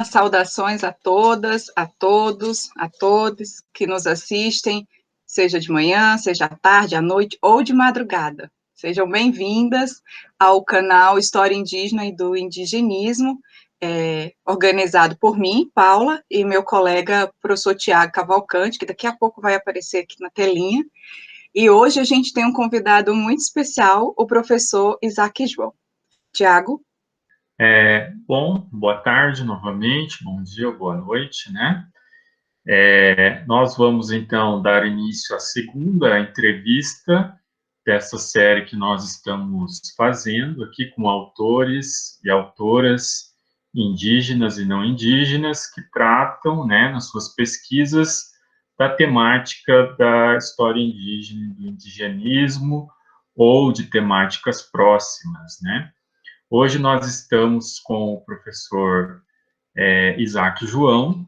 Saudações a todas, a todos, a todos que nos assistem, seja de manhã, seja à tarde, à noite ou de madrugada. Sejam bem-vindas ao canal História Indígena e do Indigenismo, organizado por mim, Paula, e meu colega, professor Tiago Cavalcante, que daqui a pouco vai aparecer aqui na telinha. E hoje a gente tem um convidado muito especial, o professor Isaac João. Tiago? Bom, boa tarde novamente, bom dia, boa noite, né? Nós vamos, então, dar início à segunda entrevista dessa série que nós estamos fazendo aqui com autores e autoras indígenas e não indígenas que tratam, né, nas suas pesquisas, da temática da história indígena e do indigenismo ou de temáticas próximas, né? Hoje nós estamos com o professor Isaac João,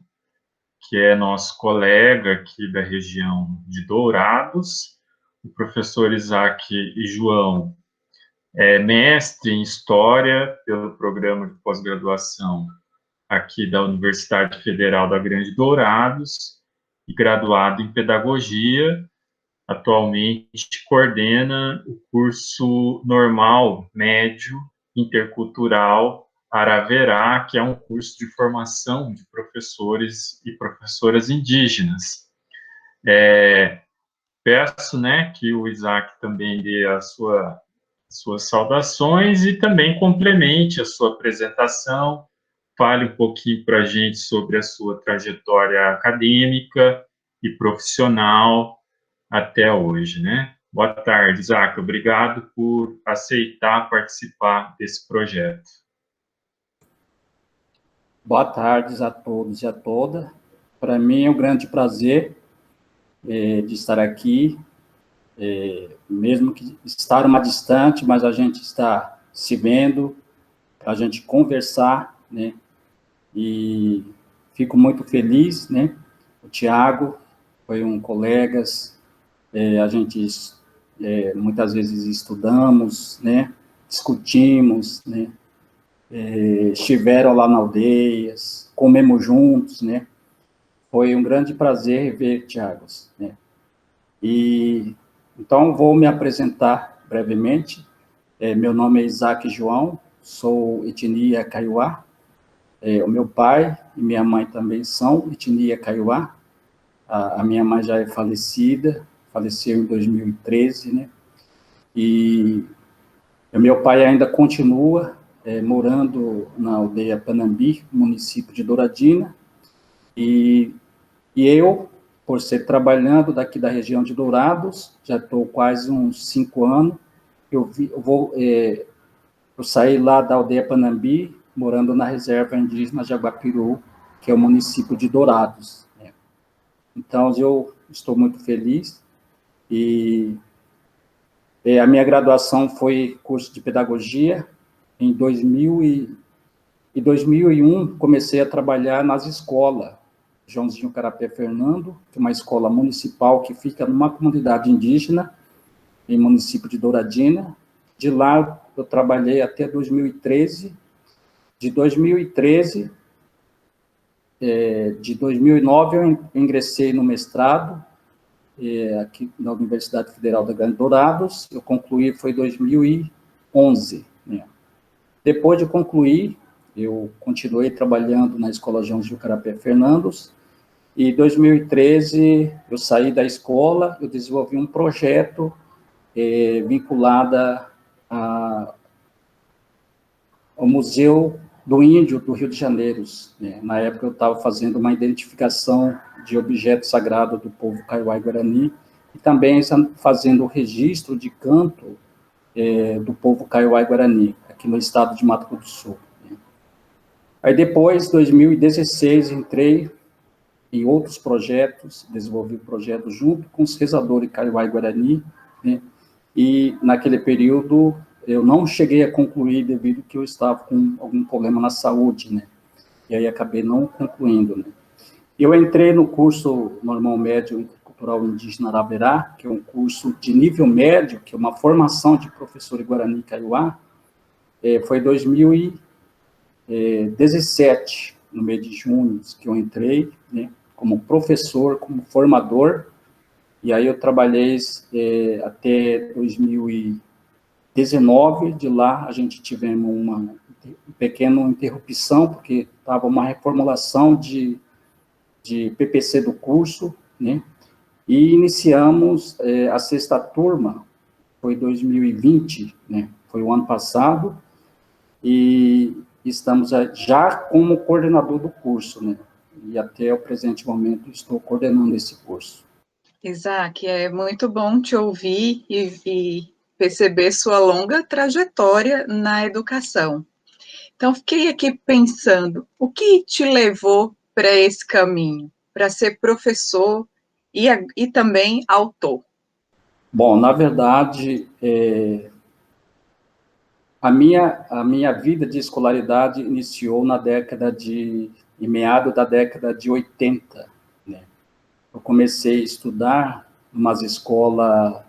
que é nosso colega aqui da região de Dourados. O professor Isaac João é mestre em História pelo programa de pós-graduação aqui da Universidade Federal da Grande Dourados e graduado em Pedagogia. Atualmente coordena o curso normal médio intercultural Araverá, que é um curso de formação de professores e professoras indígenas. Peço, né, que o Isaac também dê suas saudações e também complemente a sua apresentação, fale um pouquinho para a gente sobre a sua trajetória acadêmica e profissional até hoje, né? Boa tarde, Isaac. Obrigado por aceitar participar desse projeto. Boa tarde a todos e a todas. Para mim é um grande prazer de estar aqui, mesmo que estar uma distante, mas a gente está se vendo, para a gente conversar, né? E fico muito feliz, né? O Tiago foi um colega, a gente muitas vezes estudamos, né? Discutimos, né? Estiveram lá na aldeias, comemos juntos, né? Foi um grande prazer ver Tiago, né? E então vou me apresentar brevemente. Meu nome é Isaac João, sou etnia Kaiowá. O meu pai e minha mãe também são etnia Kaiowá. A minha mãe já é falecida, faleceu em 2013, né? E o meu pai ainda continua morando na aldeia Panambi, município de Douradina, e eu, por ser trabalhando daqui da região de Dourados, já estou quase uns 5 anos, eu saí lá da aldeia Panambi, morando na reserva indígena Jaguapiru, que é o município de Dourados, né? Então, eu estou muito feliz, e a minha graduação foi curso de pedagogia. Em 2001, comecei a trabalhar nas escolas, Joãozinho Carapé Fernando, que é uma escola municipal que fica numa comunidade indígena, em município de Douradina. De lá, eu trabalhei até 2013. De 2013, de 2009, eu ingressei no mestrado, aqui na Universidade Federal da Grande Dourados. Eu concluí, foi em 2011, né? Depois de concluir, eu continuei trabalhando na Escola Joãozinho Carapé Fernandes, e em 2013 eu saí da escola, eu desenvolvi um projeto vinculado ao Museu do Índio do Rio de Janeiro, né? Na época eu estava fazendo uma identificação de objetos sagrados do povo Kaiowá e Guarani, e também fazendo o registro de canto do povo Kaiowá e Guarani, aqui no estado de Mato Grosso do Sul, né? Aí depois, em 2016, entrei em outros projetos, desenvolvi um projeto junto com os rezadores Kaiowá e Guarani, né? E naquele período eu não cheguei a concluir devido que eu estava com algum problema na saúde, né? E aí acabei não concluindo, né? Eu entrei no curso normal médio intercultural indígena Araverá, que é um curso de nível médio, que é uma formação de professor de Guarani e Kaiowá. Foi em 2017, no mês de junho, que eu entrei, né, como professor, como formador, e aí eu trabalhei até 2019, de lá a gente tivemos uma pequena interrupção, porque estava uma reformulação de PPC do curso, né, e iniciamos a sexta turma, foi 2020, né, foi o ano passado, e estamos já como coordenador do curso, né, e até o presente momento estou coordenando esse curso. Isaac, é muito bom te ouvir e perceber sua longa trajetória na educação. Então, fiquei aqui pensando, o que te levou para esse caminho, para ser professor e também autor? Bom, na verdade, a minha vida de escolaridade iniciou em meados da década de 80, né? Eu comecei a estudar umas escolas,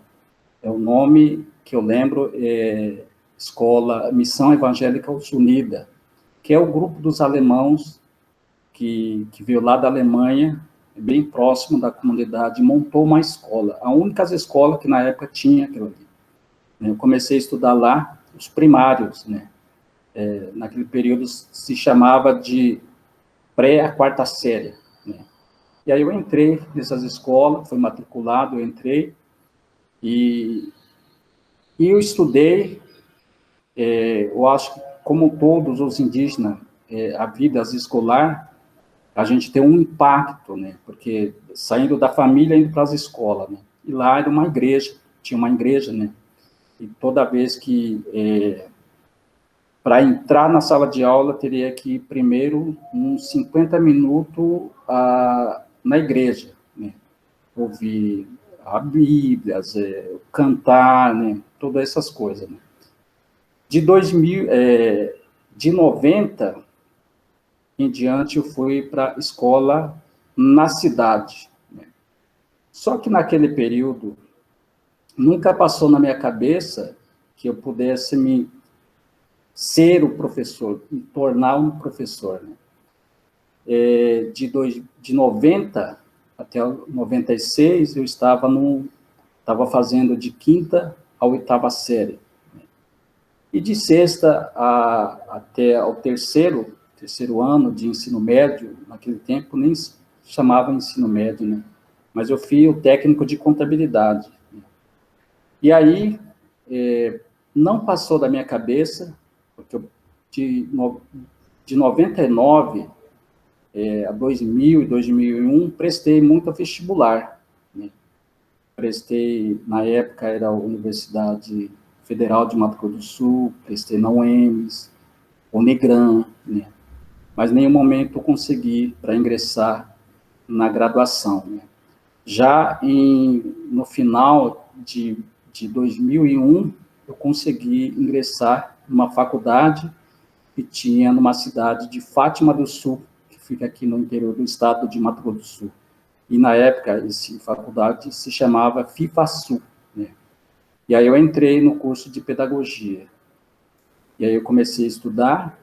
o nome que eu lembro é Escola Missão Evangélica Unida, que é o grupo dos alemãos que veio lá da Alemanha, bem próximo da comunidade, montou uma escola, a única escola que na época tinha aquilo ali. Eu comecei a estudar lá os primários, né? Naquele período se chamava de pré a quarta série, né? E aí eu entrei nessas escolas, fui matriculado, eu entrei, e eu estudei, eu acho que como todos os indígenas, a vida escolar, a gente tem um impacto, né? Porque saindo da família, indo para as escolas, né? E lá era uma igreja, tinha uma igreja, né? E toda vez que, para entrar na sala de aula, teria que ir primeiro uns 50 minutos na igreja, né? Ouvir a Bíblia, cantar, né? Todas essas coisas, né? De 90 em diante, eu fui para a escola na cidade, né? Só que naquele período, nunca passou na minha cabeça que eu pudesse ser o professor, me tornar um professor, né? De 90 até 96, eu estava fazendo de quinta a oitava série. E de sexta até o terceiro ano de ensino médio, naquele tempo nem chamava ensino médio, né? Mas eu fui o técnico de contabilidade. E aí, não passou da minha cabeça, porque de 99 a 2000 e 2001, prestei muito vestibular, né? Prestei, na época, era a Universidade Federal de Mato Grosso do Sul, prestei na UEMS, Unigran, né? Mas em nenhum momento consegui para ingressar na graduação, né? Já no final de 2001, eu consegui ingressar numa faculdade que tinha numa cidade de Fátima do Sul, que fica aqui no interior do estado de Mato Grosso do Sul. E, na época, essa faculdade se chamava FIFASU, né? E aí eu entrei no curso de pedagogia. E aí eu comecei a estudar,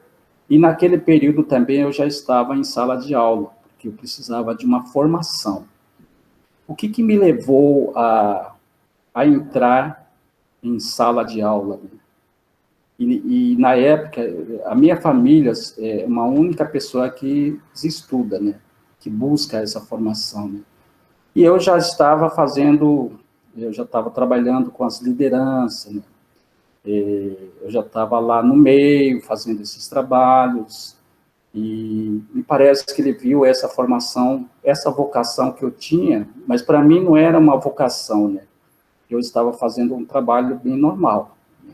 e naquele período também eu já estava em sala de aula, porque eu precisava de uma formação. O que me levou a entrar em sala de aula, né? E, na época, a minha família é uma única pessoa que estuda, né? Que busca essa formação, né? E eu já estava trabalhando com as lideranças, né? Eu já estava lá no meio, fazendo esses trabalhos, e me parece que ele viu essa formação, essa vocação que eu tinha, mas para mim não era uma vocação, né? Eu estava fazendo um trabalho bem normal, né?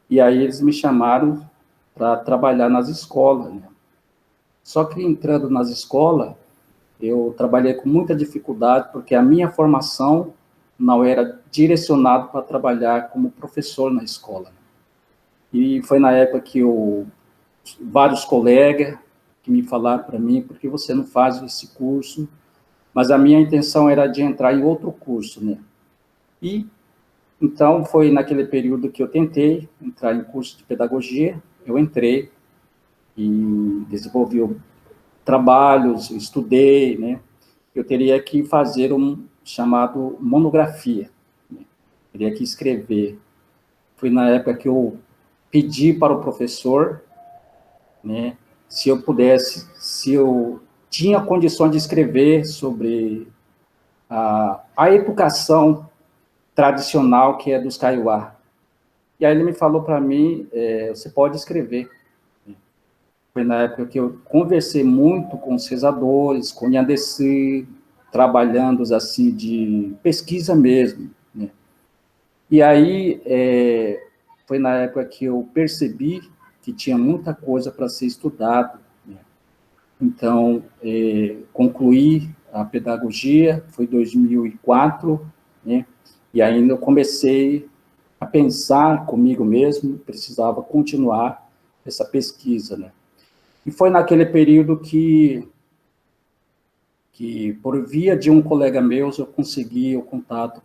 E aí eles me chamaram para trabalhar nas escolas, né? Só que entrando nas escolas, eu trabalhei com muita dificuldade, porque a minha formação não era direcionada para trabalhar como professor na escola, né? E foi na época que vários colegas que me falaram para mim, por que você não faz esse curso? Mas a minha intenção era de entrar em outro curso, né? E, então, foi naquele período que eu tentei entrar em curso de pedagogia, eu entrei e desenvolvi trabalhos, estudei, né? Eu teria que fazer um chamado monografia, né? Teria que escrever. Foi na época que eu pedi para o professor, né, se eu pudesse, se eu tinha condições de escrever sobre a educação tradicional que é dos Kaiowá. E aí ele me falou para mim, você pode escrever. Foi na época que eu conversei muito com os rezadores, com o Nhandeci, trabalhando assim de pesquisa mesmo, né? E aí foi na época que eu percebi que tinha muita coisa para ser estudado, né? Então, concluí a pedagogia, foi 2004, né? E ainda eu comecei a pensar comigo mesmo, precisava continuar essa pesquisa, né? E foi naquele período que por via de um colega meu, eu consegui o contato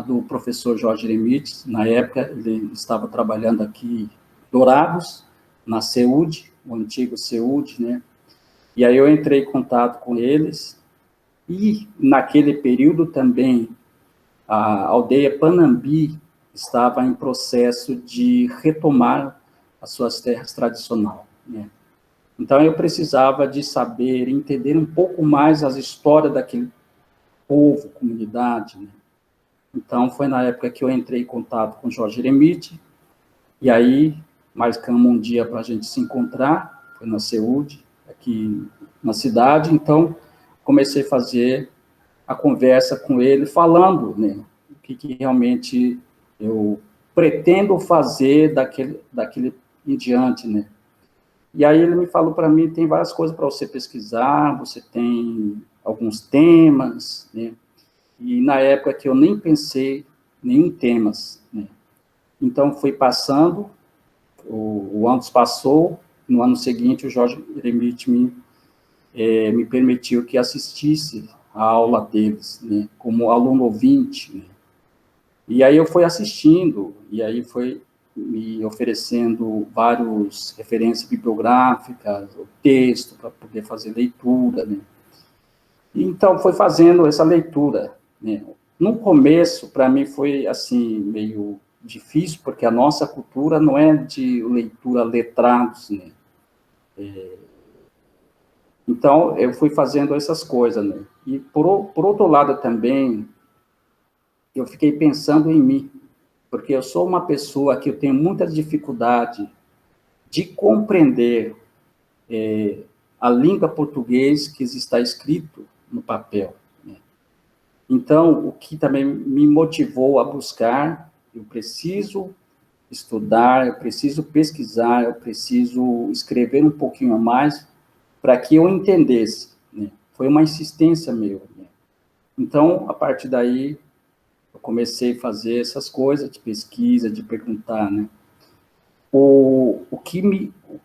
do professor Jorge Lemites. Na época, ele estava trabalhando aqui em Dourados, na CEUD, o antigo CEUD, né? E aí eu entrei em contato com eles, e naquele período também, a aldeia Panambi estava em processo de retomar as suas terras tradicionais, né? Então, eu precisava de saber, entender um pouco mais as histórias daquele povo, comunidade, né? Então, foi na época que eu entrei em contato com o Jorge Eremite, e aí marcamos um dia para a gente se encontrar, foi na CEUD, aqui na cidade. Então, comecei a fazer a conversa com ele, falando, né, o que realmente eu pretendo fazer daquele em diante, né. E aí ele me falou para mim, tem várias coisas para você pesquisar, você tem alguns temas, né, e na época que eu nem pensei nenhum temas, né. Então, foi passando, o ano passou, no ano seguinte, o Jorge Eremite me permitiu que assistisse a aula deles, né, como aluno ouvinte, né. E aí eu fui assistindo, e aí foi me oferecendo várias referências bibliográficas, o texto, para poder fazer leitura, né. E então, foi fazendo essa leitura, né. No começo, para mim, foi, assim, meio difícil, porque a nossa cultura não é de leitura letrados, né. Então, eu fui fazendo essas coisas, né. E, por outro lado, também, eu fiquei pensando em mim, porque eu sou uma pessoa que eu tenho muita dificuldade de compreender a língua portuguesa que está escrito no papel, né. Então, o que também me motivou a buscar, eu preciso estudar, eu preciso pesquisar, eu preciso escrever um pouquinho a mais para que eu entendesse, né. Foi uma insistência minha, né. Então, a partir daí, eu comecei a fazer essas coisas de pesquisa, de perguntar, né. O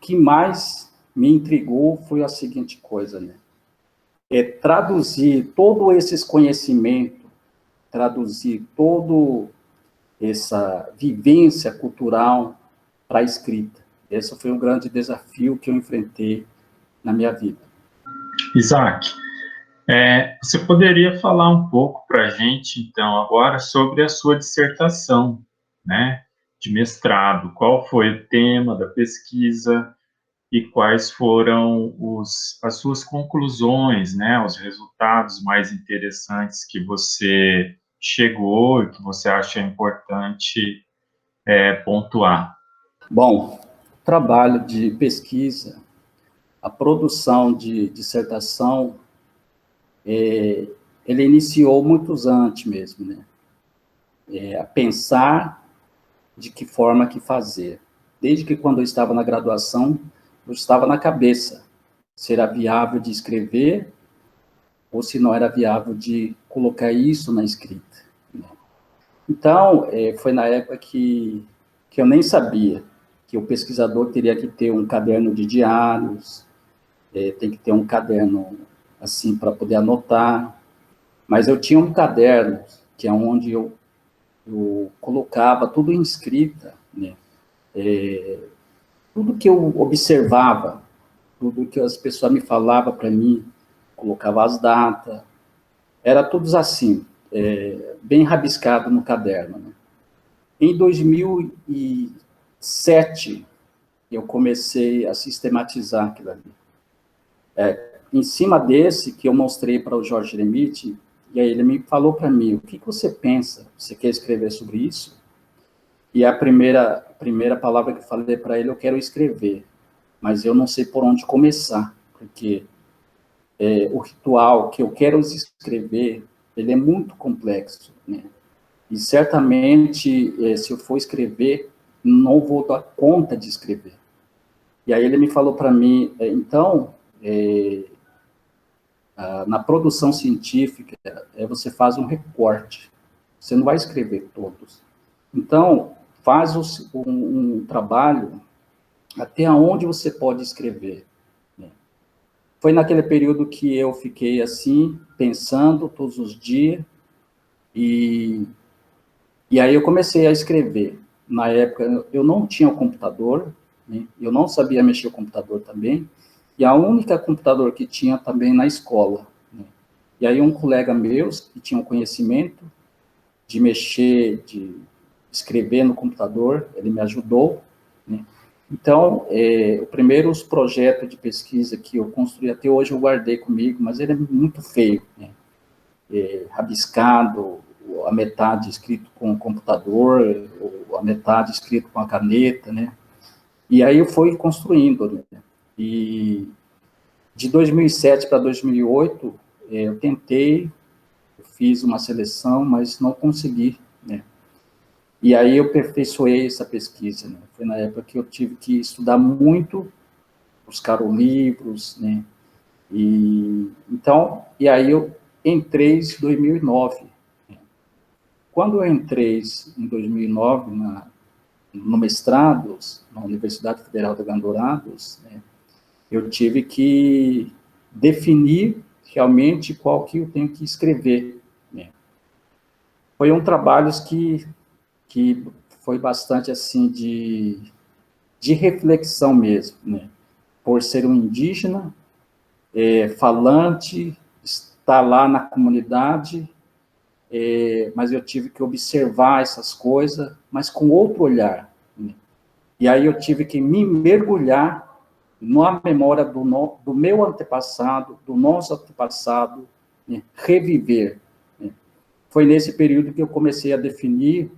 que mais me intrigou foi a seguinte coisa, né. Traduzir todo esses conhecimentos, traduzir todo essa vivência cultural para a escrita. Esse foi um grande desafio que eu enfrentei na minha vida. Isaac, você poderia falar um pouco para a gente, então, agora sobre a sua dissertação, né, de mestrado? Qual foi o tema da pesquisa e quais foram as suas conclusões, né, os resultados mais interessantes que você chegou e que você acha importante pontuar? Bom, o trabalho de pesquisa, a produção de dissertação, ele iniciou muitos antes mesmo, né? A pensar de que forma que fazer. Desde que quando eu estava na graduação, eu estava na cabeça se era viável de escrever ou se não era viável de colocar isso na escrita, né? Então, foi na época que eu nem sabia que o pesquisador teria que ter um caderno de diários, tem que ter um caderno, assim, para poder anotar. Mas eu tinha um caderno, que é onde eu colocava tudo em escrita, né? Tudo que eu observava, tudo que as pessoas me falavam para mim, colocava as datas, era tudo assim, bem rabiscado no caderno, né? Em 2007, eu comecei a sistematizar aquilo ali. Em cima desse, que eu mostrei para o Jorge Lemite, e aí ele me falou para mim, o que você pensa? Você quer escrever sobre isso? E a primeira palavra que eu falei para ele, eu quero escrever, mas eu não sei por onde começar, porque o ritual que eu quero escrever, ele é muito complexo, né? E certamente, se eu for escrever, não vou dar conta de escrever. E aí ele me falou para mim, então, na produção científica, você faz um recorte, você não vai escrever todos. Então, faz um trabalho até onde você pode escrever. Né? Foi naquele período que eu fiquei assim, pensando todos os dias, e aí eu comecei a escrever. Na época, eu não tinha o computador, né? Eu não sabia mexer o computador também, e a única computador que tinha também na escola. Né? E aí um colega meu, que tinha um conhecimento de mexer, de escrever no computador, ele me ajudou, né? Então, o primeiro projeto de pesquisa que eu construí até hoje eu guardei comigo, mas ele é muito feio, né? Rabiscado, a metade escrito com o computador, a metade escrito com a caneta, né? E aí eu fui construindo, né? E de 2007 para 2008, eu tentei, eu fiz uma seleção, mas não consegui, né? E aí eu aperfeiçoei essa pesquisa, né? Foi na época que eu tive que estudar muito, buscar os livros, né? E aí eu entrei em 2009. Quando eu entrei em 2009 no mestrado, na Universidade Federal de Dourados, né, eu tive que definir realmente qual que eu tenho que escrever. Né. Foi um trabalho que foi bastante assim de reflexão mesmo, né, por ser um indígena, falante, estar lá na comunidade, mas eu tive que observar essas coisas, mas com outro olhar. Né? E aí eu tive que me mergulhar na memória do meu antepassado, do nosso antepassado, né? Reviver. Né? Foi nesse período que eu comecei a definir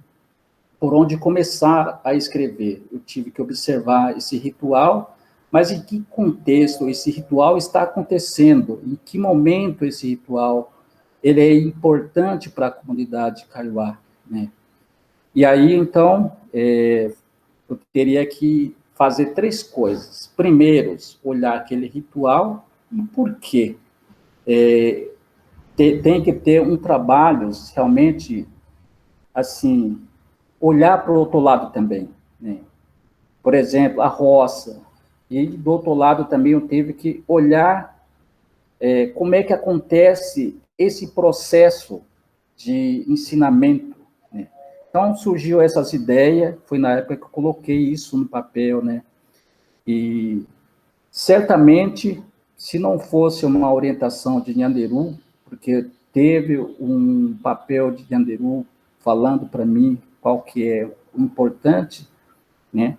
por onde começar a escrever. Eu tive que observar esse ritual, mas em que contexto esse ritual está acontecendo, em que momento esse ritual ele é importante para a comunidade Kaiowá, né? E aí, então, eu teria que fazer 3 coisas. Primeiro, olhar aquele ritual e por quê. Tem que ter um trabalho, realmente, assim, olhar para o outro lado também, né? Por exemplo, a roça. E, do outro lado, também eu tive que olhar como é que acontece esse processo de ensinamento. Né? Então, surgiu essas ideias, foi na época que eu coloquei isso no papel, né? E, certamente, se não fosse uma orientação de Nhanderu, porque teve um papel de Nhanderu falando para mim qual que é o importante, né?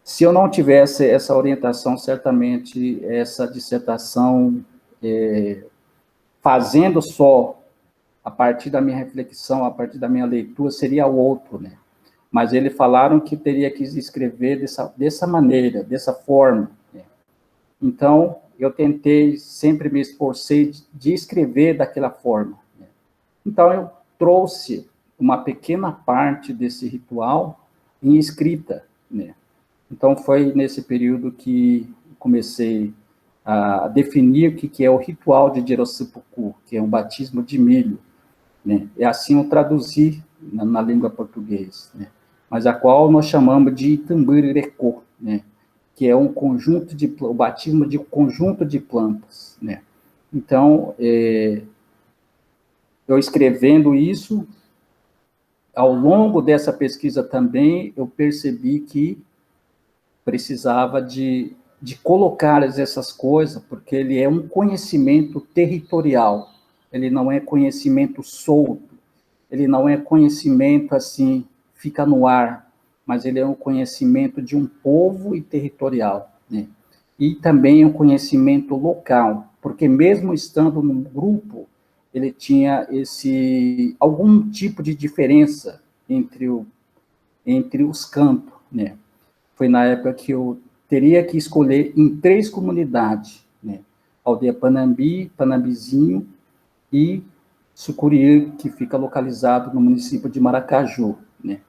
Se eu não tivesse essa orientação, certamente essa dissertação, fazendo só a partir da minha reflexão, a partir da minha leitura, seria outro, né? Mas eles falaram que teria que escrever dessa maneira, dessa forma. Né? Então, eu tentei, sempre me esforcei de escrever daquela forma. Né? Então, eu trouxe uma pequena parte desse ritual em escrita, né? Então, foi nesse período que comecei a definir o que é o ritual de Jirocipucu, que é um batismo de milho. Né? É assim eu traduzi na língua portuguesa, né? Mas a qual nós chamamos de Itamburirecô, né? Que é um conjunto o batismo de conjunto de plantas. Né? Então, eu escrevendo isso, ao longo dessa pesquisa também, eu percebi que precisava de de colocar essas coisas, porque ele é um conhecimento territorial, ele não é conhecimento solto, ele não é conhecimento assim, fica no ar, mas ele é um conhecimento de um povo e territorial, né? E também um conhecimento local, porque mesmo estando num grupo, ele tinha algum tipo de diferença entre os cantos, né? Foi na época que eu teria que escolher em 3 comunidades, né? Aldeia Panambi, Panambizinho e Sucurií, que fica localizado no município de Maracaju, né?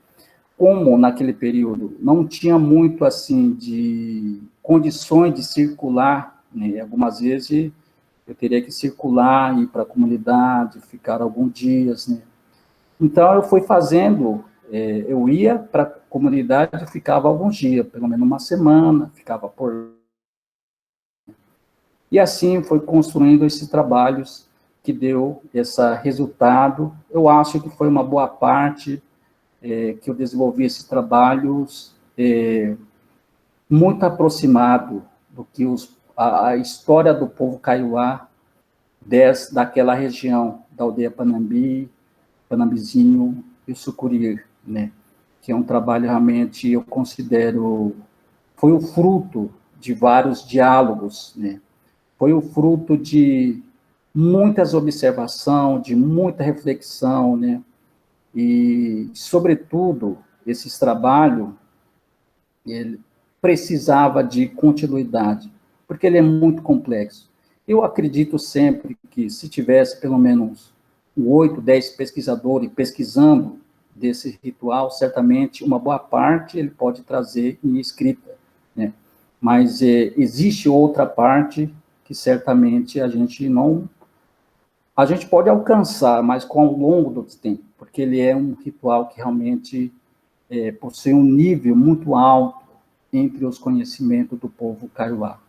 Como naquele período não tinha muito assim de condições de circular, né? Algumas vezes eu teria que circular, ir para a comunidade, ficar alguns dias, né? Então eu fui fazendo, eu ia para a comunidade, ficava alguns dias, pelo menos uma semana, ficava por... E assim foi construindo esses trabalhos que deu esse resultado. Eu acho que foi uma boa parte que eu desenvolvi esses trabalhos muito aproximado do que a história do povo Kaiowá daquela região, da aldeia Panambi, Panambizinho e o Sucurií, né? Que é um trabalho realmente, eu considero, foi o fruto de vários diálogos, né? Foi o fruto de muitas observações, de muita reflexão, né? E, sobretudo, esses trabalhos, ele precisava de continuidade, porque ele é muito complexo. Eu acredito sempre que, se tivesse pelo menos 8, 10 pesquisadores pesquisando desse ritual, certamente uma boa parte ele pode trazer em escrita, né? Mas existe outra parte que certamente a gente pode alcançar, mas com o longo do tempo, porque ele é um ritual que realmente possui um nível muito alto entre os conhecimentos do povo Kaiowá.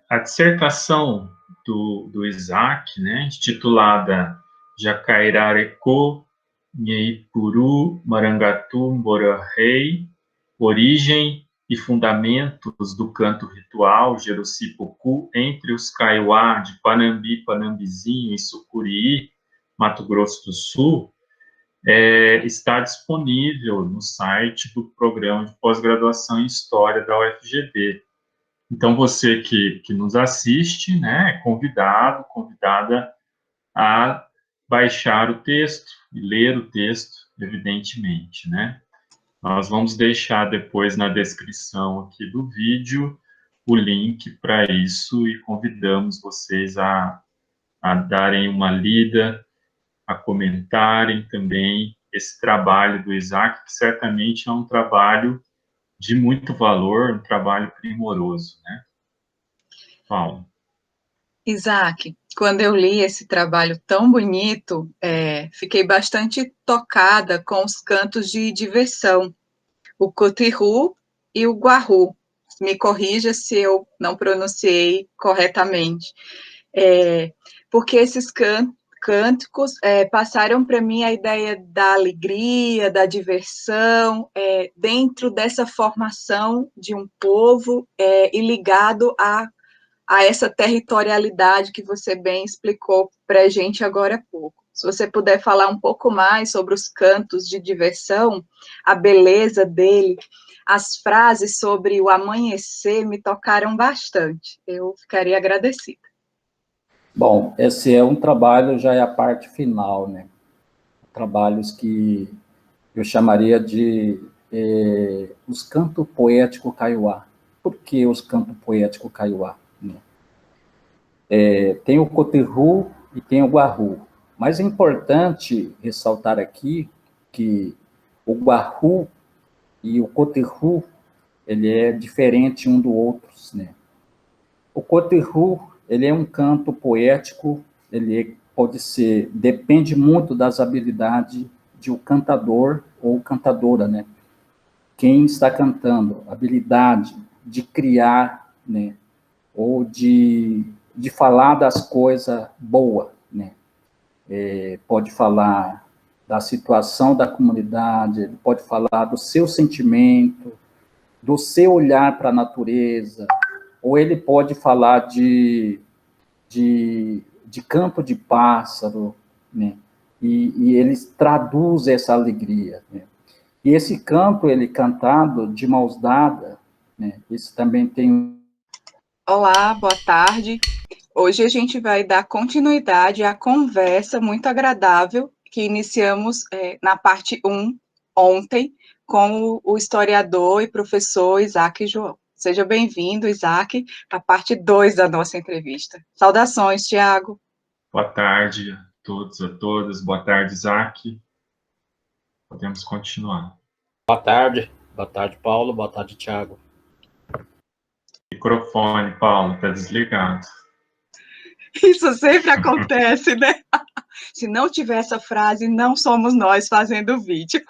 A dissertação do Isaac, né, intitulada Jacairarecô, Nheipuru, Marangatu, Bororrei, Origem e Fundamentos do Canto Ritual Jeruci-Pucu entre os Kaiowá de Panambi, Panambizinho e Sucurií, Mato Grosso do Sul, está disponível no site do Programa de Pós-Graduação em História da UFGB. Então, você que nos assiste, né, é convidado, convidada a baixar o texto e ler o texto, evidentemente, né? Nós vamos deixar depois na descrição aqui do vídeo o link para isso e convidamos vocês a darem uma lida, a comentarem também esse trabalho do Isaac, que certamente é um trabalho de muito valor, um trabalho primoroso, né? Paulo. Isaac, quando eu li esse trabalho tão bonito, fiquei bastante tocada com os cantos de diversão, o cotirru e o guarru. Me corrija se eu não pronunciei corretamente. Porque esses cânticos passaram para mim a ideia da alegria, da diversão, dentro dessa formação de um povo e ligado a essa territorialidade que você bem explicou para a gente agora há pouco. Se você puder falar um pouco mais sobre os cantos de diversão, a beleza dele, as frases sobre o amanhecer me tocaram bastante. Eu ficaria agradecida. Bom, esse é um trabalho, já é a parte final, né? Trabalhos que eu chamaria de os cantos poéticos Kaiowá. Por que os cantos poéticos Kaiowá? Né? Tem o cotirru e tem o guarru. Mas é importante ressaltar aqui que o guarru e o cotirru, ele é diferente um do outro, né? O cotirru, ele é um canto poético, ele pode ser, depende muito das habilidades de um cantador ou cantadora, né? Quem está cantando, habilidade de criar, né? Ou de falar das coisas boas, né? Pode falar da situação da comunidade, ele pode falar do seu sentimento, do seu olhar para a natureza, ou ele pode falar de canto de pássaro, né? E eles traduzem essa alegria, né? E esse canto, ele cantado de mãos dadas, né? Isso também tem... Olá, boa tarde. Hoje a gente vai dar continuidade à conversa muito agradável que iniciamos na parte 1, ontem, com o historiador e professor Isaac João. Seja bem-vindo, Isaac, à parte 2 da nossa entrevista. Saudações, Tiago. Boa tarde a todos, a todas. Boa tarde, Isaac. Podemos continuar. Boa tarde, Paulo. Boa tarde, Tiago. Microfone, Paulo, está desligado. Isso sempre acontece, né? Se não tiver essa frase, não somos nós fazendo o vídeo.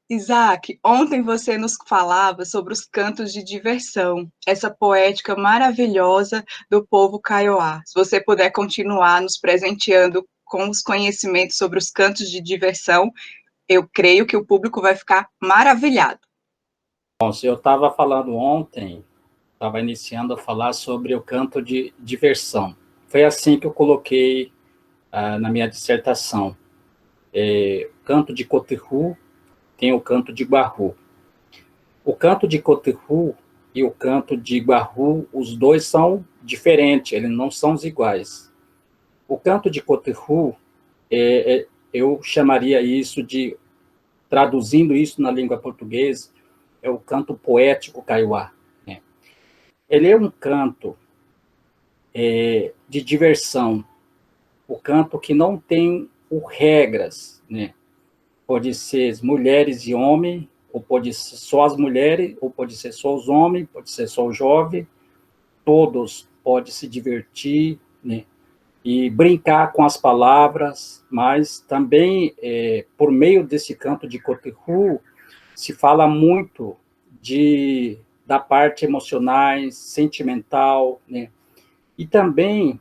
Isaac, ontem você nos falava sobre os cantos de diversão, essa poética maravilhosa do povo Kaiowá. Se você puder continuar nos presenteando com os conhecimentos sobre os cantos de diversão, eu creio que o público vai ficar maravilhado. Bom, se eu estava falando ontem, estava iniciando a falar sobre o canto de diversão. Foi assim que eu coloquei na minha dissertação. Canto de Cotehu tem o canto de Guarru. O canto de Cotehu e o canto de Guarru, os dois são diferentes, eles não são iguais. O canto de Cotehu, eu chamaria isso de, traduzindo isso na língua portuguesa, é o canto poético Kaiowá. Né? Ele é um canto de diversão, o canto que não tem regras, né? Pode ser mulheres e homens, ou pode ser só as mulheres, ou pode ser só os homens, pode ser só o jovem, todos podem se divertir, né? E brincar com as palavras, mas também, por meio desse canto de Cotehu, se fala muito da parte emocional, sentimental, né? E também,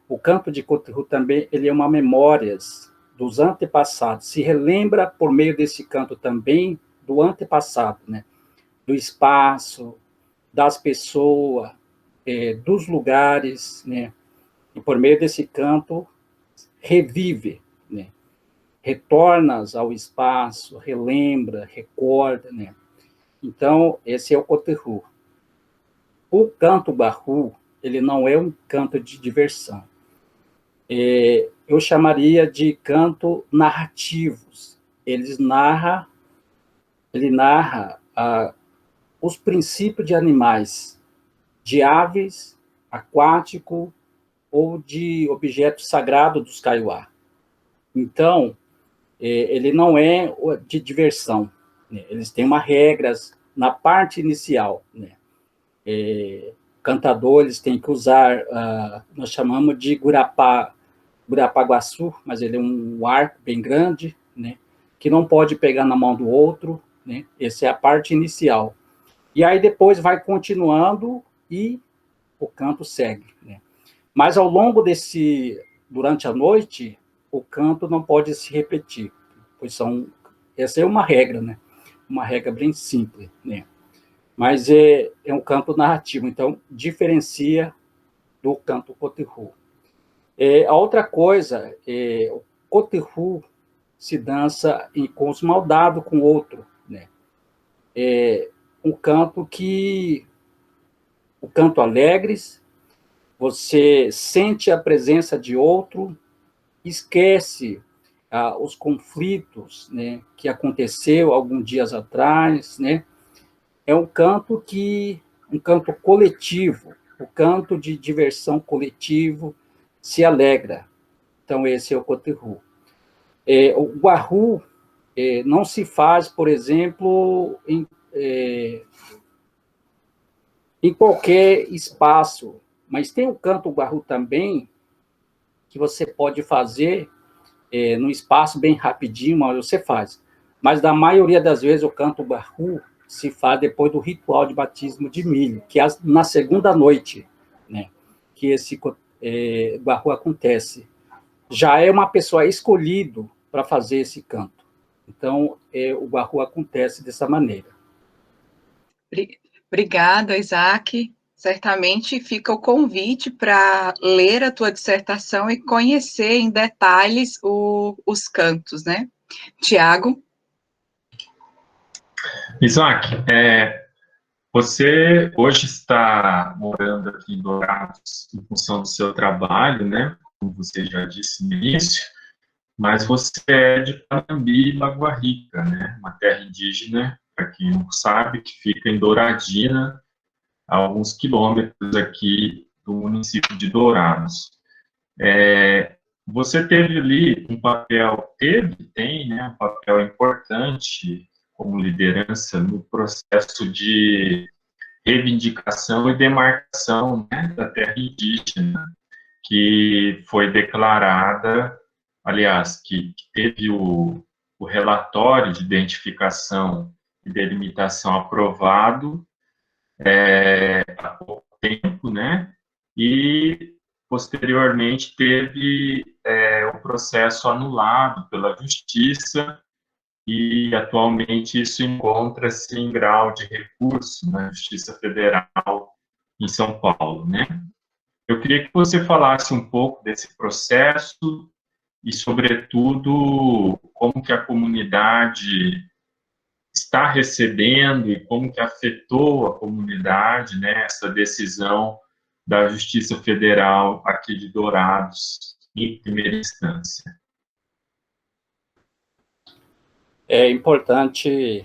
o canto de Cotehu também, ele é uma memória dos antepassados, se relembra por meio desse canto também do antepassado, né? Do espaço, das pessoas, dos lugares, né? E por meio desse canto revive, né? Retornas ao espaço, relembra, recorda, né? Então, esse é o Cotehu. O canto Guarru, ele não é um canto de diversão. Eu chamaria de canto narrativos. Ele narra os princípios de animais, de aves, aquático ou de objetos sagrados dos Kaiowá. Então, ele não é de diversão, né? Eles têm uma regras na parte inicial, né? Cantadores têm que usar, nós chamamos de Gurapaguaçu, mas ele é um arco bem grande, né? Que não pode pegar na mão do outro, né? Essa é a parte inicial. E aí depois vai continuando e o canto segue, né? Mas ao longo durante a noite, o canto não pode se repetir, pois essa é uma regra, né? Uma regra bem simples, né? Mas é um canto narrativo, então diferencia do canto Cotehu. A outra coisa, o Cotehu se dança com os maldados com o outro, né? O canto alegres, você sente a presença de outro, esquece os conflitos, né, que aconteceu alguns dias atrás, né? É um canto coletivo, o canto de diversão coletivo se alegra. Então, esse é o Cotehu. O Guarru não se faz, por exemplo, em qualquer espaço, mas tem o canto Guarru também, que você pode fazer num espaço bem rapidinho, mas você faz. Mas, da maioria das vezes, o canto Guarru se faz depois do ritual de batismo de milho, que é na segunda noite, né, que esse Guarru acontece. Já é uma pessoa escolhido para fazer esse canto. Então, o Guarru acontece dessa maneira. Obrigada, Isaac. Certamente fica o convite para ler a tua dissertação e conhecer em detalhes os cantos, né? Tiago? Isaac, você hoje está morando aqui em Dourados em função do seu trabalho, né? Como você já disse no início, mas você é de Panambi e Lagoa Rica, né? Uma terra indígena, para quem não sabe, que fica em Douradina, a alguns quilômetros aqui do município de Dourados. Você teve ali um papel, tem, né, um papel importante como liderança no processo de reivindicação e demarcação, né, da terra indígena, que foi declarada, aliás, que teve o relatório de identificação e delimitação aprovado há pouco tempo, né, e posteriormente teve o processo anulado pela Justiça e atualmente isso encontra-se em grau de recurso na Justiça Federal em São Paulo, né? Eu queria que você falasse um pouco desse processo e, sobretudo, como que a comunidade está recebendo e como que afetou a comunidade, né, essa decisão da Justiça Federal aqui de Dourados, em primeira instância. É importante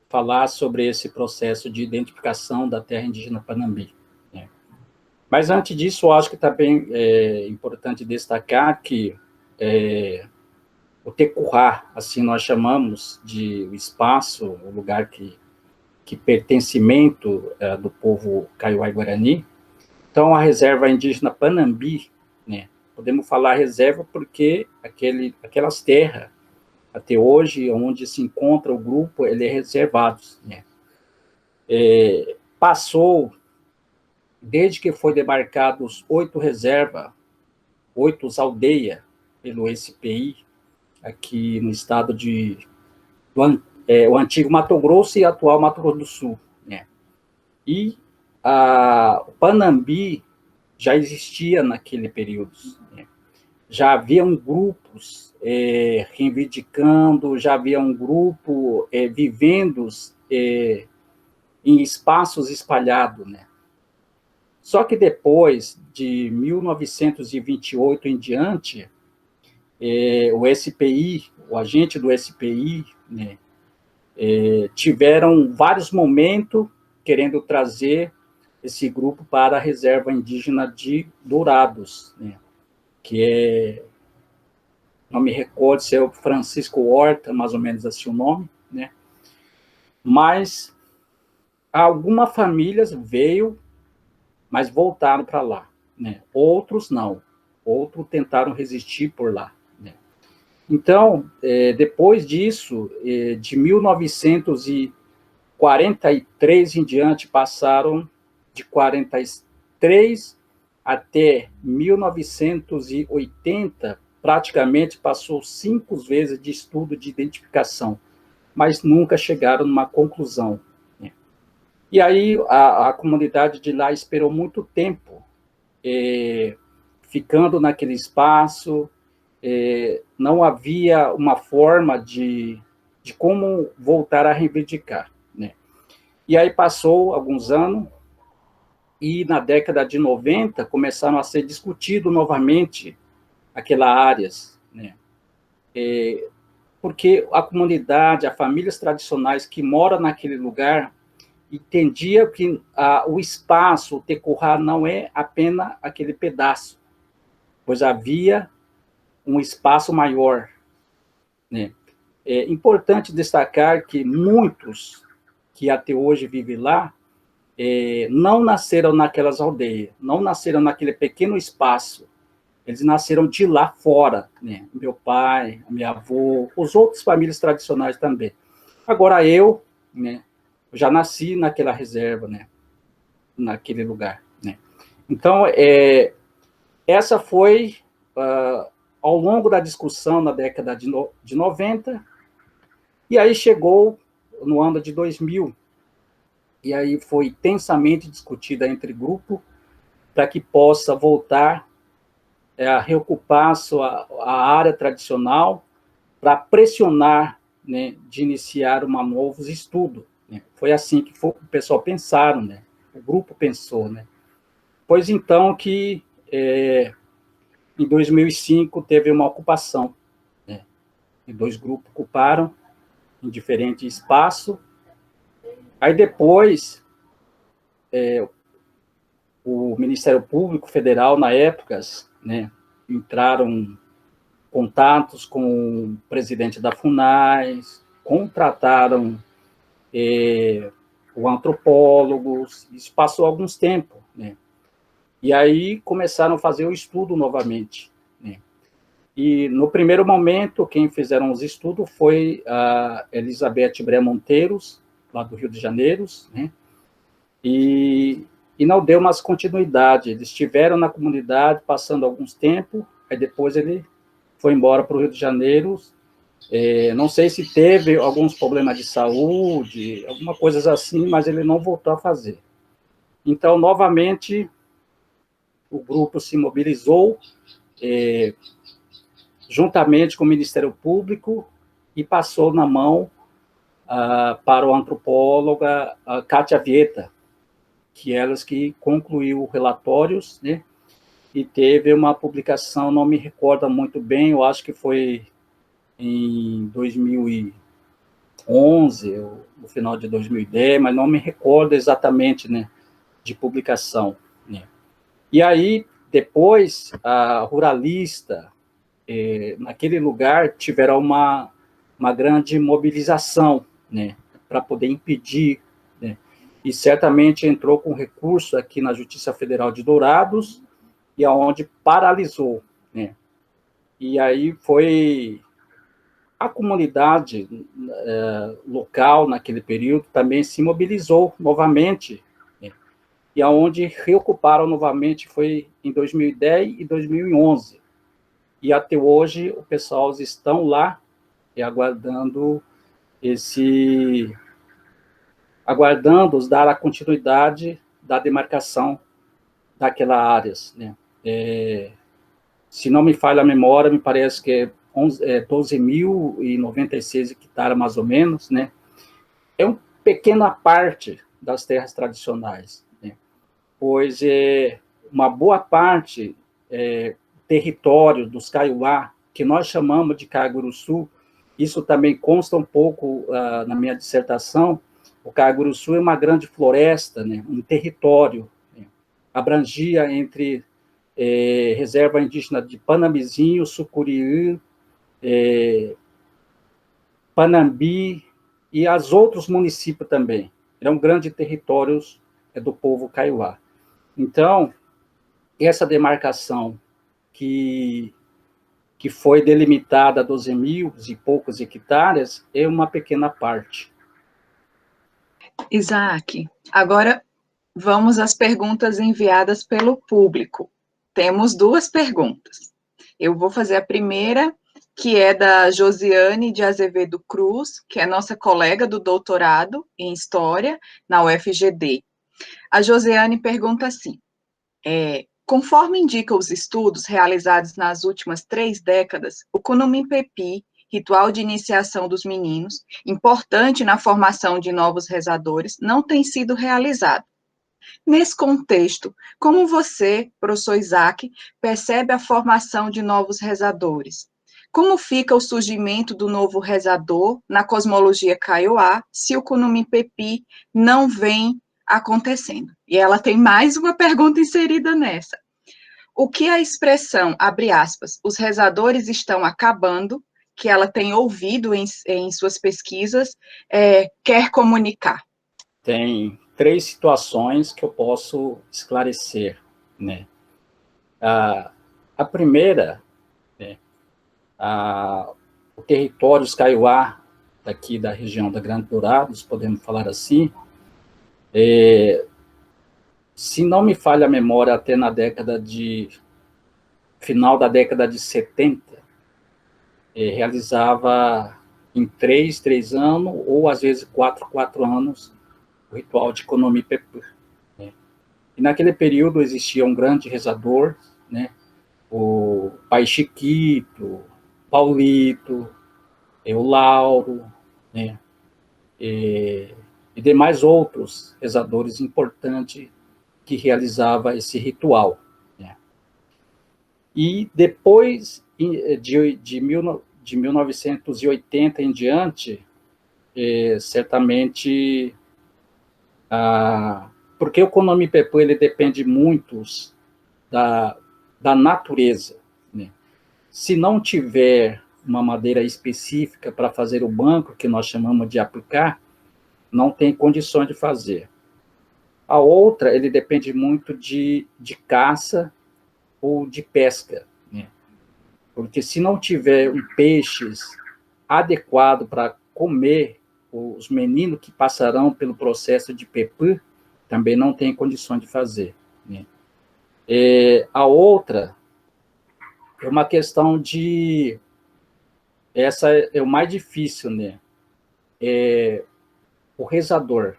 falar sobre esse processo de identificação da terra indígena Panambi, né? Mas antes disso, eu acho que também é importante destacar que o Tecurá, assim nós chamamos de o espaço, o lugar que pertencimento do povo Kaiowá-Guarani. Então, a reserva indígena Panambi, né, podemos falar reserva porque aquelas terras, até hoje, onde se encontra o grupo, ele é reservado, né? Passou, desde que foi demarcados 8 reservas, 8 aldeias pelo SPI, aqui no estado o antigo Mato Grosso e atual Mato Grosso do Sul, né? E o Panambi já existia naquele período, né? Já haviam grupos reivindicando, já havia um grupo vivendo em espaços espalhados, né? Só que depois de 1928 em diante, o SPI, o agente do SPI, né, tiveram vários momentos querendo trazer esse grupo para a reserva indígena de Dourados, né, que não me recordo se é o Francisco Horta, mais ou menos assim o nome, né, mas algumas famílias veio, mas voltaram para lá, né, outros não, outros tentaram resistir por lá. Então, depois disso, de 1943 em diante, passaram de 43 até 1980, praticamente passou 5 vezes de estudo de identificação, mas nunca chegaram numa conclusão, né? E aí a comunidade de lá esperou muito tempo, ficando naquele espaço. Não havia uma forma de como voltar a reivindicar, né? E aí passou alguns anos, e na década de 90 começaram a ser discutido novamente aquelas áreas, né? Porque a comunidade, as famílias tradicionais que moram naquele lugar, entendia que o espaço, o Tecurá, não é apenas aquele pedaço, pois havia um espaço maior, né? É importante destacar que muitos que até hoje vivem lá não nasceram naquelas aldeias, não nasceram naquele pequeno espaço, eles nasceram de lá fora, né? Meu pai, a minha avó, os outros famílias tradicionais também. Agora eu, né, já nasci naquela reserva, né, naquele lugar, né? Então, essa foi ao longo da discussão na década de 90, e aí chegou no ano de 2000, e aí foi intensamente discutida entre grupo para que possa voltar a reocupar a área tradicional para pressionar, né, de iniciar um novo estudo. Né? Foi assim que o pessoal pensaram, né? O grupo pensou, né? Pois então que em 2005 teve uma ocupação, né? E 2 grupos ocuparam em diferente espaço. Aí depois o Ministério Público Federal, na época, né, entraram contatos com o presidente da FUNAI, contrataram o antropólogo, isso passou alguns tempos, né? E aí começaram a fazer o estudo novamente, né? E no primeiro momento, quem fizeram os estudos foi a Elizabeth Brea Monteiros, lá do Rio de Janeiro, né? E não deu mais continuidade. Eles estiveram na comunidade passando alguns tempos, aí depois ele foi embora para o Rio de Janeiro. Não sei se teve alguns problemas de saúde, algumas coisas assim, mas ele não voltou a fazer. Então, novamente, o grupo se mobilizou, juntamente com o Ministério Público, e passou na mão para a antropóloga Kátia Vieta, que elas que concluiu relatórios, né? E teve uma publicação, não me recordo muito bem, eu acho que foi em 2011, no final de 2010, mas não me recordo exatamente, né, de publicação, né. E aí, depois, a Ruralista, naquele lugar, tiveram uma grande mobilização, né, para poder impedir, né, e certamente entrou com recurso aqui na Justiça Federal de Dourados, e aonde paralisou, né. E aí foi a comunidade local naquele período também se mobilizou novamente, né, e aonde reocuparam novamente foi em 2010 e 2011. E até hoje o pessoal estão lá aguardando dar a continuidade da demarcação daquela áreas, né. Se não me falha a memória, me parece que é 12.096 hectares, mais ou menos, né? É uma pequena parte das terras tradicionais, né? Pois uma boa parte território dos Kaiowá, que nós chamamos de Caaguruçu, isso também consta um pouco na minha dissertação. O Caaguruçu é uma grande floresta, né? Um território, né? Abrangia entre reserva indígena de Panamizinho, Sucuriú, Panambi e as outros municípios também. Eram grandes territórios do povo Kaiowá. Então, essa demarcação que foi delimitada a 12.000 e poucos hectares é uma pequena parte. Isaac, agora vamos às perguntas enviadas pelo público. Temos 2 perguntas. Eu vou fazer a primeira, que é da Josiane de Azevedo Cruz, que é nossa colega do doutorado em História na UFGD. A Josiane pergunta assim, conforme indicam os estudos realizados nas últimas 3 décadas, o Kunumim-Pepi, ritual de iniciação dos meninos, importante na formação de novos rezadores, não tem sido realizado. Nesse contexto, como você, professor Isaac, percebe a formação de novos rezadores? Como fica o surgimento do novo rezador na cosmologia Kaiowá, se o Kunumim-Pepi não vem acontecendo? E ela tem mais uma pergunta inserida nessa. O que a expressão, abre aspas, os rezadores estão acabando, que ela tem ouvido em suas pesquisas, quer comunicar? Tem 3 situações que eu posso esclarecer, né? A primeira, né, o território Kaiowá, daqui da região da Grande Dourados, podemos falar assim, se não me falha a memória, até final da década de 70, realizava em 3 anos, ou às vezes 4 anos, o ritual de Konomi-Peppu, né? E naquele período existia um grande rezador, né? O Pai Chiquito, Paulito, o Lauro, né? E demais outros rezadores importantes que realizava esse ritual, né? E depois de 1980 em diante, certamente, porque o Konomi-Peppu ele depende muito da natureza, né? Se não tiver uma madeira específica para fazer o banco, que nós chamamos de aplicar, não tem condições de fazer. A outra, ele depende muito de caça ou de pesca, né? Porque se não tiver um peixes adequado para comer os meninos que passarão pelo processo de Peppu, também não tem condições de fazer, né? A outra é uma questão de... Essa é o mais difícil, né? O rezador,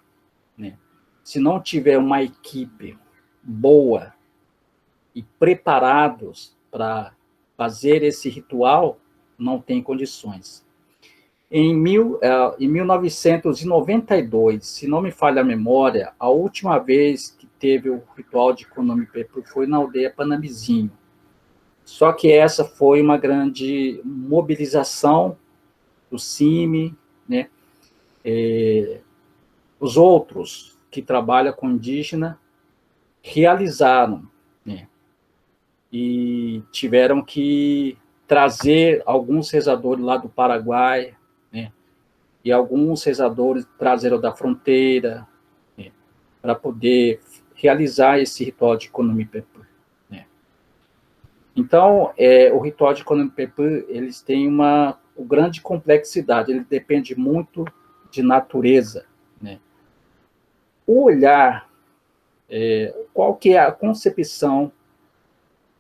né? Se não tiver uma equipe boa e preparados para fazer esse ritual, não tem condições. Em 1992, se não me falha a memória, a última vez que teve o ritual de Konomi-Peppu foi na aldeia Panamizinho. Só que essa foi uma grande mobilização do CIMI, né? Os outros que trabalham com indígena realizaram, né? E tiveram que trazer alguns rezadores lá do Paraguai, né? E alguns rezadores trazeram da fronteira, né? Para poder realizar esse ritual de Konomi-Peppu, né? Então, o ritual de Konomi-Peppu, eles têm uma grande complexidade, ele depende muito de natureza, né? O olhar, qual que é a concepção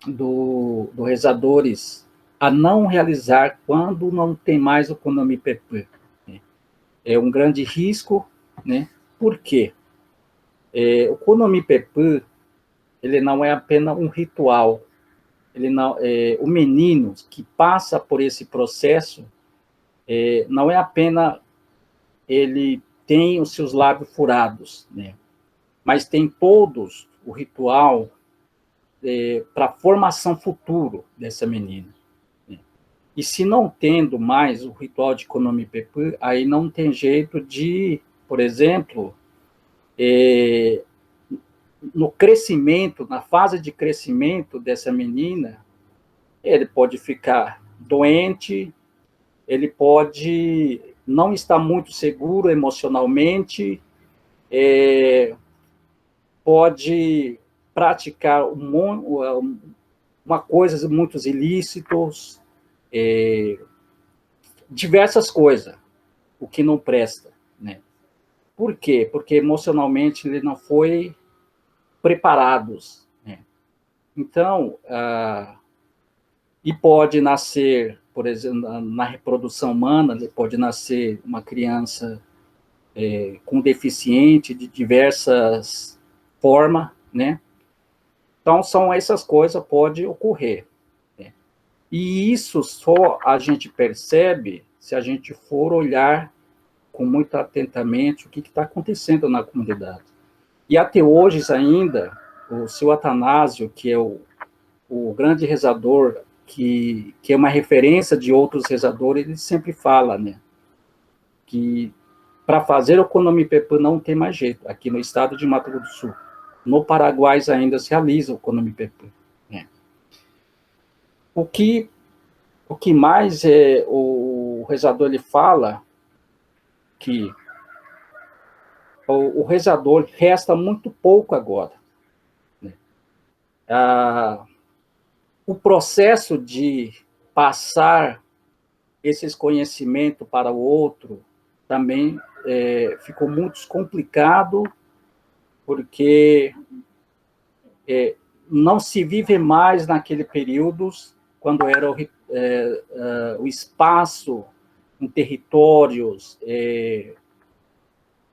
do rezadores a não realizar quando não tem mais o Konomi-Peppu, né? É um grande risco, né? Por quê? O Konomi-Peppu, ele não é apenas um ritual, ele não, o menino que passa por esse processo, não é apenas ele tem os seus lábios furados, né? Mas tem todos o ritual para a formação futuro dessa menina, né? E se não tendo mais o ritual de Konomi-Peppu, aí não tem jeito de, por exemplo, no crescimento, na fase de crescimento dessa menina, ele pode ficar doente, ele pode não estar muito seguro emocionalmente, pode praticar uma coisa, muitos ilícitos, diversas coisas, o que não presta, né? Por quê? Porque emocionalmente ele não foi preparados, né? Então, e pode nascer, por exemplo, na reprodução humana, pode nascer uma criança com deficiente de diversas formas, né? Então, são essas coisas que podem ocorrer, né? E isso só a gente percebe se a gente for olhar com muito atentamente o que está acontecendo na comunidade. E até hoje ainda, o seu Atanásio, que é o grande rezador, que é uma referência de outros rezadores, ele sempre fala, né, que para fazer o Konomi-Peppu não tem mais jeito, aqui no estado de Mato Grosso do Sul. No Paraguai ainda se realiza o Konomi-Peppu, né? O que mais o rezador ele fala que o rezador resta muito pouco agora, né? O processo de passar esses conhecimentos para o outro também ficou muito complicado, porque não se vive mais naquele período, quando era o espaço, em territórios,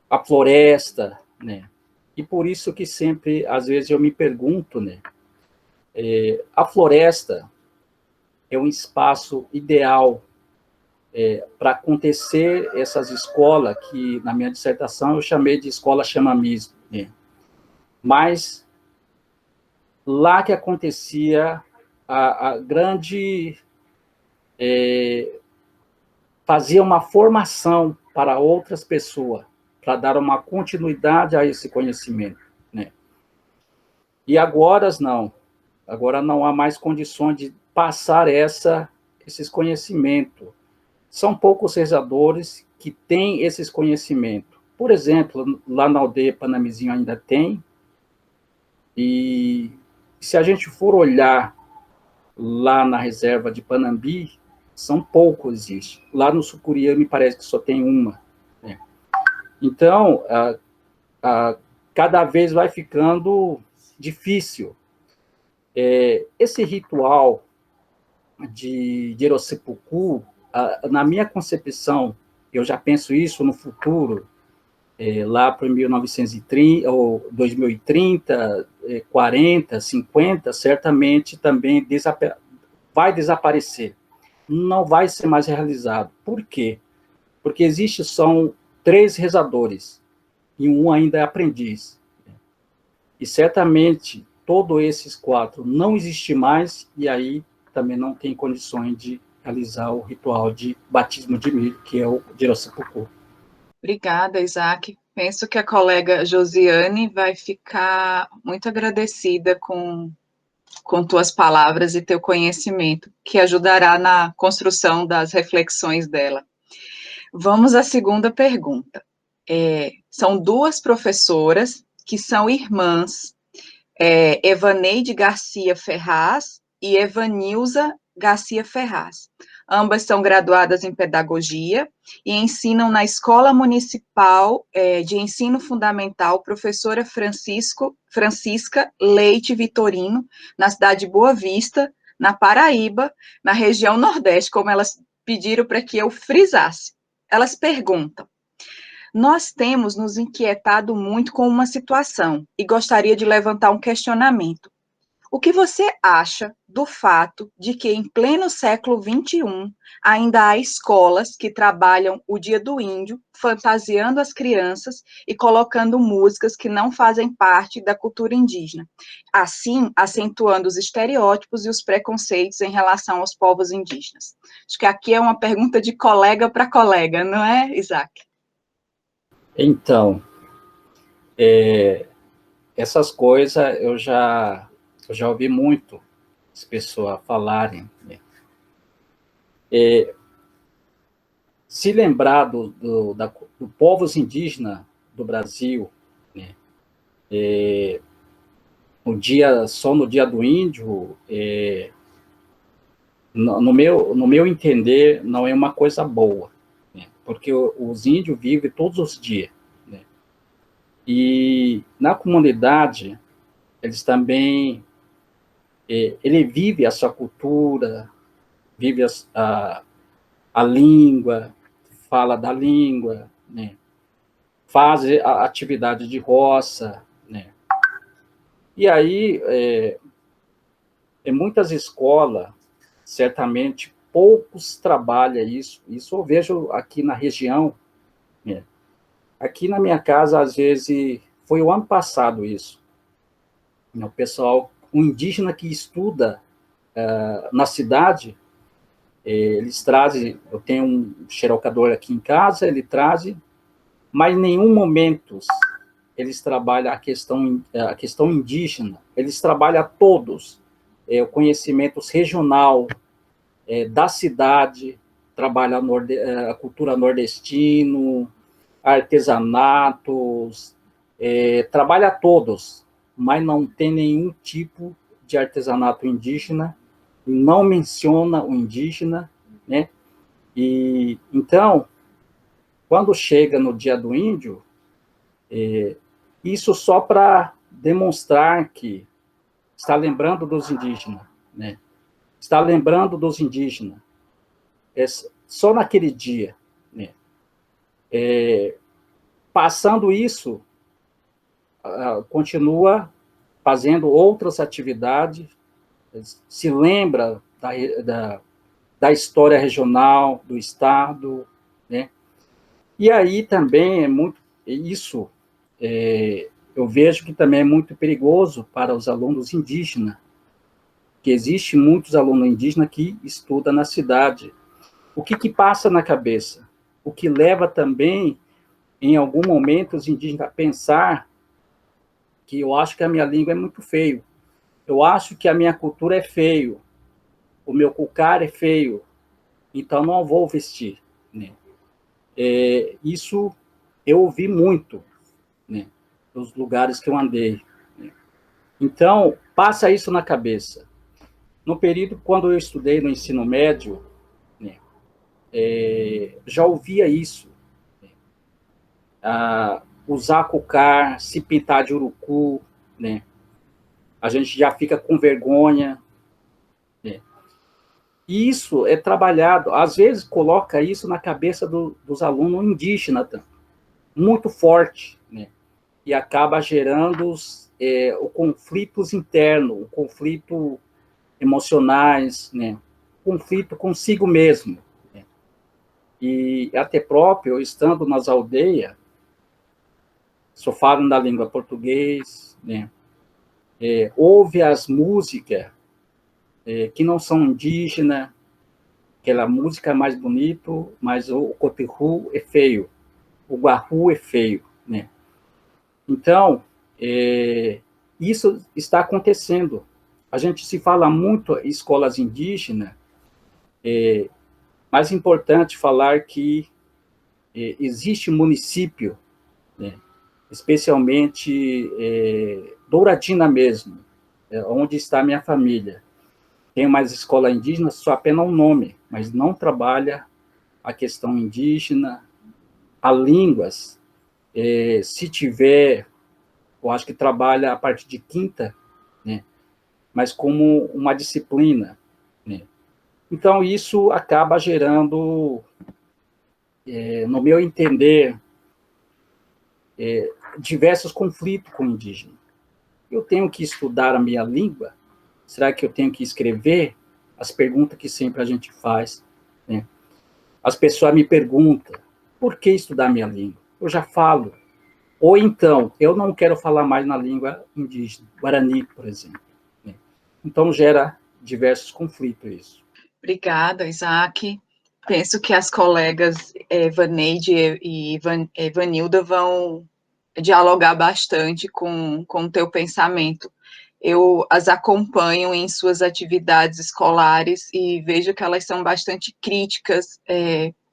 a floresta, né? E por isso que sempre, às vezes, eu me pergunto, né? A floresta é um espaço ideal para acontecer essas escolas que, na minha dissertação, eu chamei de escola chamamismo, né? Mas lá que acontecia a grande... fazia uma formação para outras pessoas, para dar uma continuidade a esse conhecimento, né? E agora não há mais condições de passar esses conhecimentos. São poucos rezadores que têm esses conhecimentos. Por exemplo, lá na aldeia Panamizinho ainda tem, e se a gente for olhar lá na reserva de Panambi, são poucos existe. Lá no Sucuriã me parece que só tem uma, né? Então, cada vez vai ficando difícil. Esse ritual de Irossepuku, na minha concepção, eu já penso isso no futuro, lá para 1930, ou 2030, 40, 50, certamente também vai desaparecer. Não vai ser mais realizado. Por quê? Porque são 3 rezadores, e um ainda é aprendiz. E certamente todos esses 4 não existem mais, e aí também não tem condições de realizar o ritual de batismo de milho, que é o de Irossepuku. Obrigada, Isaac. Penso que a colega Josiane vai ficar muito agradecida com tuas palavras e teu conhecimento, que ajudará na construção das reflexões dela. Vamos à segunda pergunta. São 2 professoras que são irmãs, Evaneide Garcia Ferraz e Evanilza Garcia Ferraz. Ambas são graduadas em pedagogia e ensinam na Escola Municipal de Ensino Fundamental Professora Francisca Leite Vitorino, na cidade de Boa Vista, na Paraíba, na região Nordeste, como elas pediram para que eu frisasse. Elas perguntam: nós temos nos inquietado muito com uma situação e gostaria de levantar um questionamento. O que você acha do fato de que, em pleno século XXI, ainda há escolas que trabalham o Dia do Índio, fantasiando as crianças e colocando músicas que não fazem parte da cultura indígena, assim acentuando os estereótipos e os preconceitos em relação aos povos indígenas? Acho que aqui é uma pergunta de colega para colega, não é, Isaac? Então, essas coisas eu já ouvi muito as pessoas falarem, né? Se lembrar do povos indígenas do Brasil, né? Só no dia do índio, no meu entender, não é uma coisa boa, né? Porque os índios vivem todos os dias, né? E na comunidade, eles também, ele vive a sua cultura, vive a língua, fala da língua, né? Faz a atividade de roça, né? E aí, em muitas escolas, certamente, poucos trabalham isso. Isso eu vejo aqui na região, né? Aqui na minha casa, às vezes, foi o ano passado isso. O pessoal, um indígena que estuda na cidade, eles trazem, eu tenho um xerocador aqui em casa, ele traz, mas em nenhum momento eles trabalham a questão indígena, eles trabalham todos, o conhecimento regional da cidade, trabalham a cultura nordestina, artesanatos, trabalha todos, mas não tem nenhum tipo de artesanato indígena, não menciona o indígena, né? E então, quando chega no Dia do Índio, isso só para demonstrar que está lembrando dos indígenas, né? Está lembrando dos indígenas. Só naquele dia, né? Passando isso, continua fazendo outras atividades, se lembra da história regional, do Estado, né? E aí também isso eu vejo que também é muito perigoso para os alunos indígenas, que existe muitos alunos indígenas que estudam na cidade. O que passa na cabeça? O que leva também, em algum momento, os indígenas a pensar que eu acho que a minha língua é muito feio, eu acho que a minha cultura é feio, o meu cucar é feio, então não vou vestir, né? Isso eu ouvi muito, né, nos lugares que eu andei, né? Então, passa isso na cabeça. No período, quando eu estudei no ensino médio, né, já ouvia isso, né, usar cocar, se pintar de urucu, né, a gente já fica com vergonha, né? E isso é trabalhado, às vezes coloca isso na cabeça dos alunos indígenas, muito forte, né? E acaba gerando os conflitos internos, o conflito emocionais, né? Conflito consigo mesmo, né? E até próprio, eu estando nas aldeias, só falo na língua português, né? Ouve as músicas que não são indígenas, aquela música é mais bonito, mas o coterru é feio, o guarru é feio, né? Então, isso está acontecendo. A gente se fala muito em escolas indígenas, mais importante falar que existe município, né, especialmente Douradina mesmo, onde está a minha família. Tem mais escola indígena, só apenas um nome, mas não trabalha a questão indígena, a línguas. Se tiver, eu acho que trabalha a partir de quinta, né, mas como uma disciplina, né? Então, isso acaba gerando, no meu entender, diversos conflitos com o indígena. Eu tenho que estudar a minha língua? Será que eu tenho que escrever? As perguntas que sempre a gente faz, né? As pessoas me perguntam, por que estudar a minha língua? Eu já falo. Ou então, eu não quero falar mais na língua indígena, Guarani, por exemplo, né? Então, gera diversos conflitos isso. Obrigada, Isaac. Penso que as colegas Vaneide e Vanilda vão dialogar bastante com o teu pensamento. Eu as acompanho em suas atividades escolares e vejo que elas são bastante críticas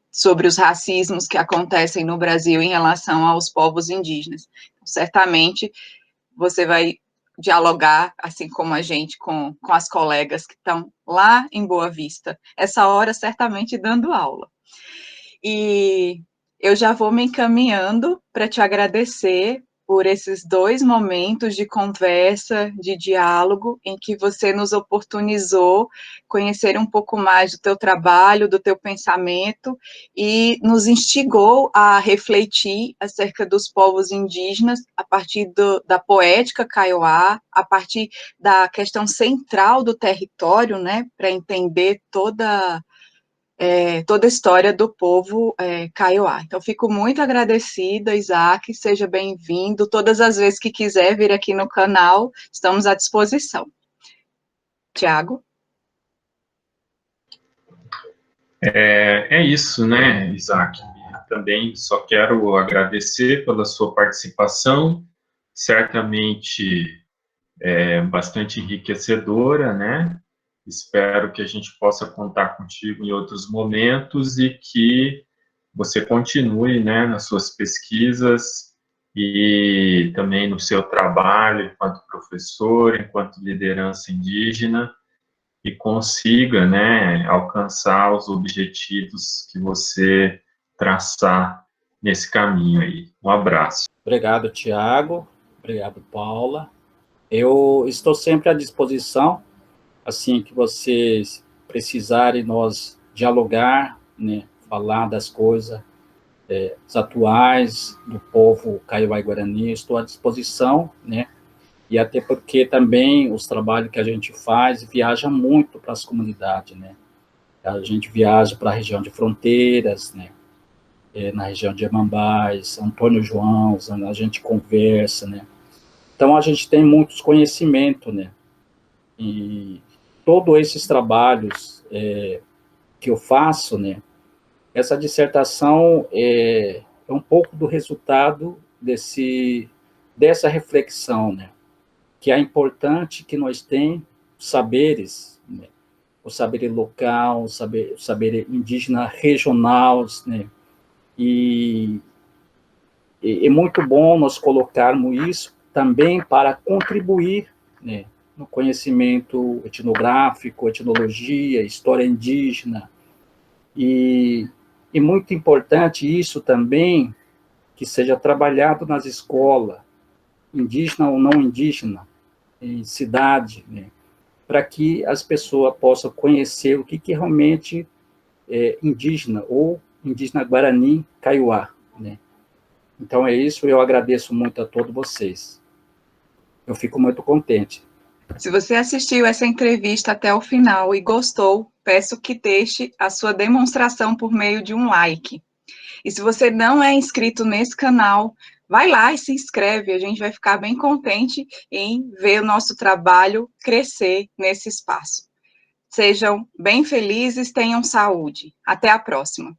sobre os racismos que acontecem no Brasil em relação aos povos indígenas. Certamente você vai dialogar, assim como a gente, com as colegas que estão lá em Boa Vista, essa hora certamente dando aula. E eu já vou me encaminhando para te agradecer por esses 2 momentos de conversa, de diálogo, em que você nos oportunizou conhecer um pouco mais do teu trabalho, do teu pensamento, e nos instigou a refletir acerca dos povos indígenas a partir da poética kaiowá, a partir da questão central do território, né, para entender toda a história do povo kaiowá. Então, fico muito agradecida, Isaac, seja bem-vindo. Todas as vezes que quiser vir aqui no canal, estamos à disposição. Tiago? É isso, né, Isaac? Também só quero agradecer pela sua participação, certamente bastante enriquecedora, né? Espero que a gente possa contar contigo em outros momentos e que você continue, né, nas suas pesquisas e também no seu trabalho enquanto professor, enquanto liderança indígena e consiga, né, alcançar os objetivos que você traçar nesse caminho aí. Um abraço. Obrigado, Tiago. Obrigado, Paula. Eu estou sempre à disposição, assim que vocês precisarem, nós dialogar, né, falar das coisas, os atuais do povo Kaiowá-Guarani, estou à disposição, né? E até porque também os trabalhos que a gente faz viaja muito para as comunidades, né? A gente viaja para a região de Fronteiras, né? Na região de Amambás, Antônio João, a gente conversa, né? Então, a gente tem muitos conhecimentos, né? E todos esses trabalhos que eu faço, né? Essa dissertação é um pouco do resultado dessa reflexão, né? Que é importante que nós tenhamos saberes, né? O saber local, o saber indígena regional, né? E é muito bom nós colocarmos isso também para contribuir, né, no conhecimento etnográfico, etnologia, história indígena. E muito importante isso também, que seja trabalhado nas escolas, indígena ou não indígena, em cidade, né, para que as pessoas possam conhecer o que realmente é indígena, ou indígena Guarani Kaiowá, né. Então é isso, eu agradeço muito a todos vocês. Eu fico muito contente. Se você assistiu essa entrevista até o final e gostou, peço que deixe a sua demonstração por meio de um like. E se você não é inscrito nesse canal, vai lá e se inscreve, a gente vai ficar bem contente em ver o nosso trabalho crescer nesse espaço. Sejam bem felizes, tenham saúde. Até a próxima.